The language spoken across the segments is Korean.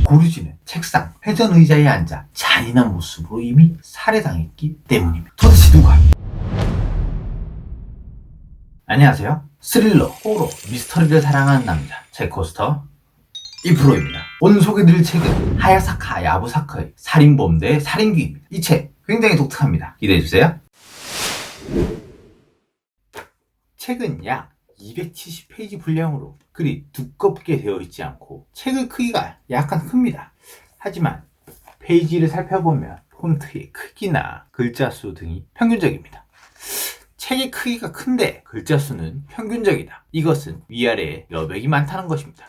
고류지는 책상, 회전 의자에 앉아 잔인한 모습으로 이미 살해당했기 때문입니다. 도대체 누가? 안녕하세요. 스릴러, 호러, 미스터리를 사랑하는 남자 제코스터 이프로입니다. 오늘 소개드릴 책은 하야사카 야부사카의 살인범 대 살인귀입니다. 이 책 굉장히 독특합니다. 기대해주세요. 책은 약 270페이지 분량으로 글이 두껍게 되어 있지 않고 책의 크기가 약간 큽니다. 하지만 페이지를 살펴보면 폰트의 크기나 글자 수 등이 평균적입니다. 책의 크기가 큰데 글자 수는 평균적이다. 이것은 위아래에 여백이 많다는 것입니다.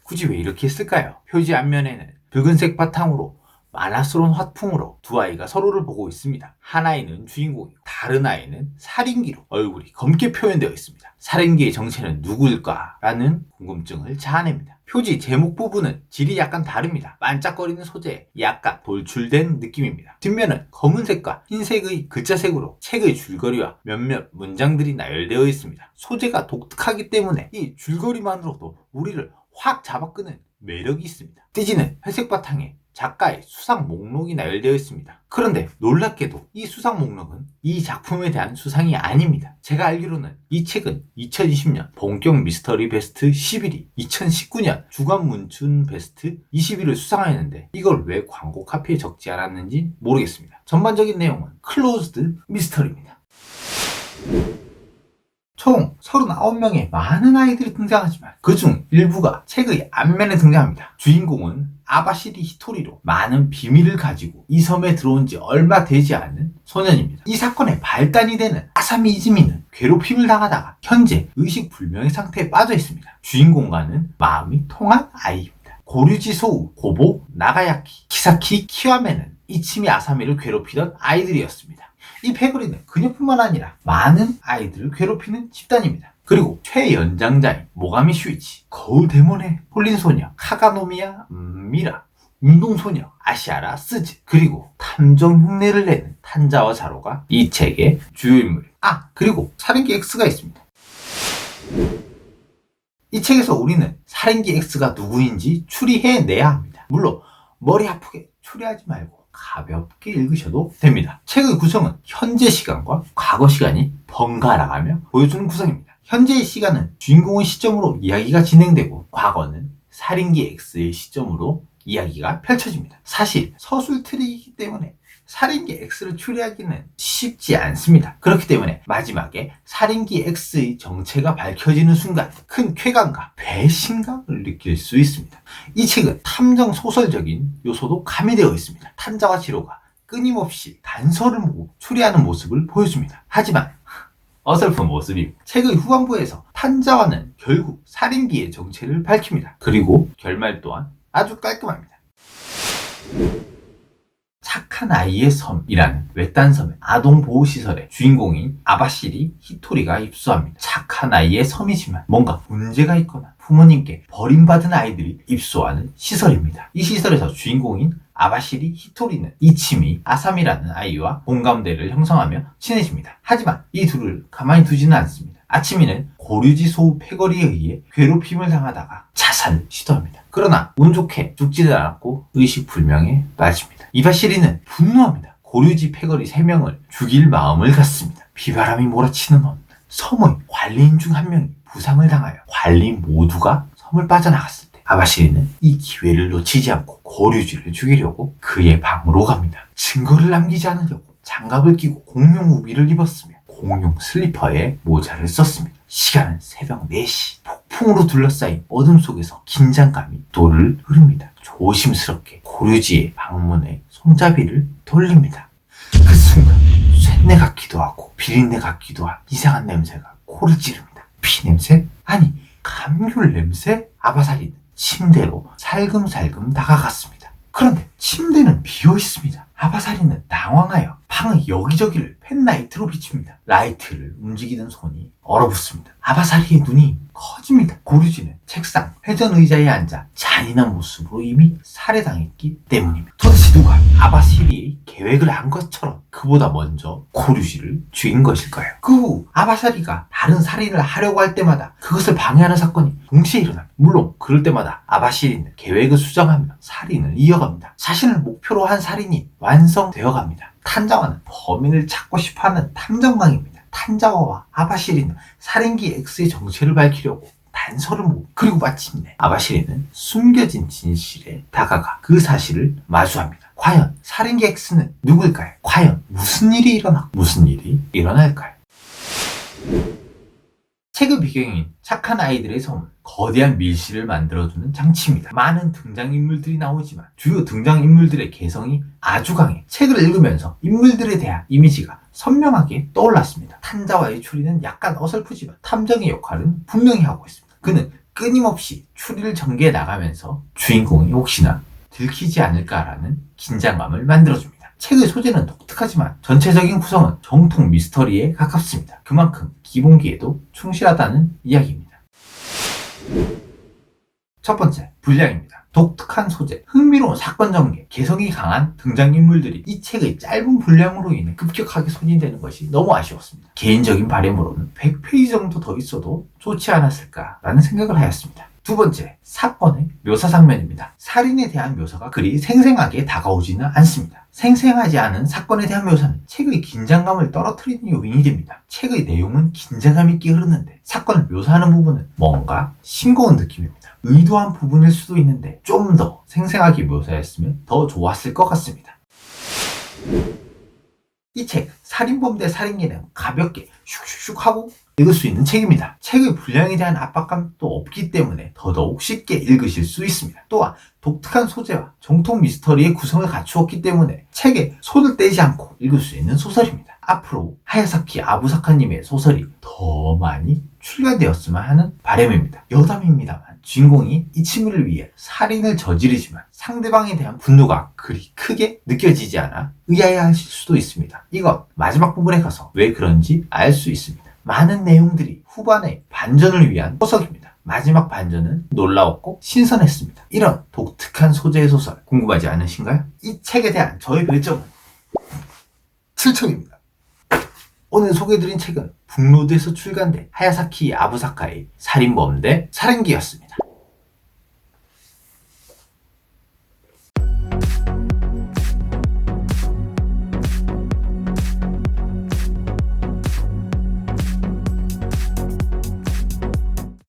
굳이 왜 이렇게 했을까요? 표지 앞면에는 붉은색 바탕으로 만화스러운 화풍으로 두 아이가 서로를 보고 있습니다. 한 아이는 주인공이고 다른 아이는 살인귀로 얼굴이 검게 표현되어 있습니다. 살인귀의 정체는 누구일까? 라는 궁금증을 자아냅니다. 표지 제목 부분은 질이 약간 다릅니다. 반짝거리는 소재에 약간 돌출된 느낌입니다. 뒷면은 검은색과 흰색의 글자색으로 책의 줄거리와 몇몇 문장들이 나열되어 있습니다. 소재가 독특하기 때문에 이 줄거리만으로도 우리를 확 잡아끄는 매력이 있습니다. 띠지는 회색 바탕에 작가의 수상 목록이 나열되어 있습니다. 그런데 놀랍게도 이 수상 목록은 이 작품에 대한 수상이 아닙니다. 제가 알기로는 이 책은 2020년 본격 미스터리 베스트 11위, 2019년 주간 문춘 베스트 20위를 수상하였는데 이걸 왜 광고 카피에 적지 않았는지 모르겠습니다. 전반적인 내용은 클로즈드 미스터리입니다. 총 39명의 많은 아이들이 등장하지만 그중 일부가 책의 앞면에 등장합니다. 주인공은 아바시리 히토리로 많은 비밀을 가지고 이 섬에 들어온 지 얼마 되지 않은 소년입니다. 이 사건의 발단이 되는 아사미 이즈미는 괴롭힘을 당하다가 현재 의식불명의 상태에 빠져 있습니다. 주인공과는 마음이 통한 아이입니다. 고류지 소우, 고보, 나가야키, 키사키, 키와메는 이치미 아사미를 괴롭히던 아이들이었습니다. 이 패거리는 그녀뿐만 아니라 많은 아이들을 괴롭히는 집단입니다. 그리고 최연장자인 모가미 슈이치, 거울 데몬에 홀린 소녀 카가노미야 미라, 운동소녀 아시아라 스즈, 그리고 탐정 흉내를 내는 탄자와 자로가 이 책의 주요 인물. 그리고 살인귀 X가 있습니다. 이 책에서 우리는 살인귀 X가 누구인지 추리해내야 합니다. 물론 머리 아프게 추리하지 말고 가볍게 읽으셔도 됩니다. 책의 구성은 현재 시간과 과거 시간이 번갈아가며 보여주는 구성입니다. 현재의 시간은 주인공의 시점으로 이야기가 진행되고 과거는 살인귀 X의 시점으로 이야기가 펼쳐집니다. 사실 서술틀이기 때문에 살인귀 X를 추리하기는 쉽지 않습니다. 그렇기 때문에 마지막에 살인귀 X의 정체가 밝혀지는 순간 큰 쾌감과 배신감을 느낄 수 있습니다. 이 책은 탐정 소설적인 요소도 가미되어 있습니다. 탄자와 지로가 끊임없이 단서를 모으고 추리하는 모습을 보여줍니다. 하지만 어설픈 모습입니다. 책의 후반부에서 탄자와는 결국 살인귀의 정체를 밝힙니다. 그리고 결말 또한 아주 깔끔합니다. 착한 아이의 섬이라는 외딴 섬의 아동보호시설에 주인공인 아바시리 히토리가 입소합니다. 착한 아이의 섬이지만 뭔가 문제가 있거나 부모님께 버림받은 아이들이 입소하는 시설입니다. 이 시설에서 주인공인 아바시리 히토리는 이치미 아사미라는 아이와 공감대를 형성하며 친해집니다. 하지만 이 둘을 가만히 두지는 않습니다. 아치미는 고류지 소우 패거리에 의해 괴롭힘을 당하다가 자살을 시도합니다. 그러나 운 좋게 죽지는 않았고 의식불명에 빠집니다. 이바시리는 분노합니다. 고류지 패거리 3명을 죽일 마음을 갖습니다. 비바람이 몰아치는 어느 날 섬의 관리인 중 한 명이 부상을 당하여 관리 모두가 섬을 빠져나갔을 때 아바시리는 이 기회를 놓치지 않고 고류지를 죽이려고 그의 방으로 갑니다. 증거를 남기지 않으려고 장갑을 끼고 공룡 우비를 입었으며 공룡 슬리퍼에 모자를 썼습니다. 시간은 새벽 4시. 폭풍으로 둘러싸인 어둠 속에서 긴장감이 돌을 흐릅니다. 조심스럽게 고류지의 방문에 손잡이를 돌립니다. 그 순간 쇳내 같기도 하고 비린내 같기도 한 이상한 냄새가 코를 찌릅니다. 피냄새? 아니 감귤 냄새? 아바사리는 침대로 살금살금 다가갔습니다. 그런데 침대는 비어 있습니다. 아바사리는 당황하여 방의 여기저기를 펜라이트로 비춥니다. 라이트를 움직이는 손이 얼어붙습니다. 아바사리의 눈이 커집니다. 고류지는 책상, 회전 의자에 앉아 잔인한 모습으로 이미 살해당했기 때문입니다. 도대체 누가 아바사리의 계획을 한 것처럼 그보다 먼저 고류지를 죽인 것일까요? 그 후 아바사리가 다른 살인을 하려고 할 때마다 그것을 방해하는 사건이 동시에 일어납니다. 물론 그럴 때마다 아바시리는 계획을 수정하며 살인을 이어갑니다. 자신을 목표로 한 살인이 완성되어 갑니다. 탄자와는 범인을 찾고 싶어하는 탐정광입니다. 탄자와와 아바시리는 살인기 X의 정체를 밝히려고 단서를 모으고 그리고 마침내 아바시리는 숨겨진 진실에 다가가 그 사실을 마주합니다. 과연 살인기 X는 누구일까요? 과연 무슨 일이 일어날까요? 책의 배경인 착한 아이들의 섬은 거대한 밀실을 만들어주는 장치입니다. 많은 등장인물들이 나오지만 주요 등장인물들의 개성이 아주 강해 책을 읽으면서 인물들에 대한 이미지가 선명하게 떠올랐습니다. 탄자와의 추리는 약간 어설프지만 탐정의 역할은 분명히 하고 있습니다. 그는 끊임없이 추리를 전개해 나가면서 주인공이 혹시나 들키지 않을까라는 긴장감을 만들어줍니다. 책의 소재는 독특하지만 전체적인 구성은 정통 미스터리에 가깝습니다. 그만큼 기본기에도 충실하다는 이야기입니다. 첫 번째, 분량입니다. 독특한 소재, 흥미로운 사건 전개, 개성이 강한 등장인물들이 이 책의 짧은 분량으로 인해 급격하게 소진되는 것이 너무 아쉬웠습니다. 개인적인 바람으로는 100페이지 정도 더 있어도 좋지 않았을까라는 생각을 하였습니다. 두 번째, 사건의 묘사 장면입니다. 살인에 대한 묘사가 그리 생생하게 다가오지는 않습니다. 생생하지 않은 사건에 대한 묘사는 책의 긴장감을 떨어뜨리는 요인이 됩니다. 책의 내용은 긴장감 있게 흐르는데 사건을 묘사하는 부분은 뭔가 싱거운 느낌입니다. 의도한 부분일 수도 있는데 좀 더 생생하게 묘사했으면 더 좋았을 것 같습니다. 이 책, 살인범 대 살인기는 가볍게 슉슉슉 하고 읽을 수 있는 책입니다. 책의 분량에 대한 압박감도 없기 때문에 더더욱 쉽게 읽으실 수 있습니다. 또한 독특한 소재와 정통 미스터리의 구성을 갖추었기 때문에 책에 손을 떼지 않고 읽을 수 있는 소설입니다. 앞으로 하야사키 아부사카님의 소설이 더 많이 출간되었으면 하는 바람입니다. 여담입니다만 주인공이 이 친구를 위해 살인을 저지르지만 상대방에 대한 분노가 그리 크게 느껴지지 않아 의아해하실 수도 있습니다. 이건 마지막 부분에 가서 왜 그런지 알 수 있습니다. 많은 내용들이 후반의 반전을 위한 포석입니다. 마지막 반전은 놀라웠고 신선했습니다. 이런 독특한 소재의 소설 궁금하지 않으신가요? 이 책에 대한 저의 별점은 7점입니다. 오늘 소개해드린 책은 북로드에서 출간된 하야사키 아부사카의 살인범 대 살인기였습니다.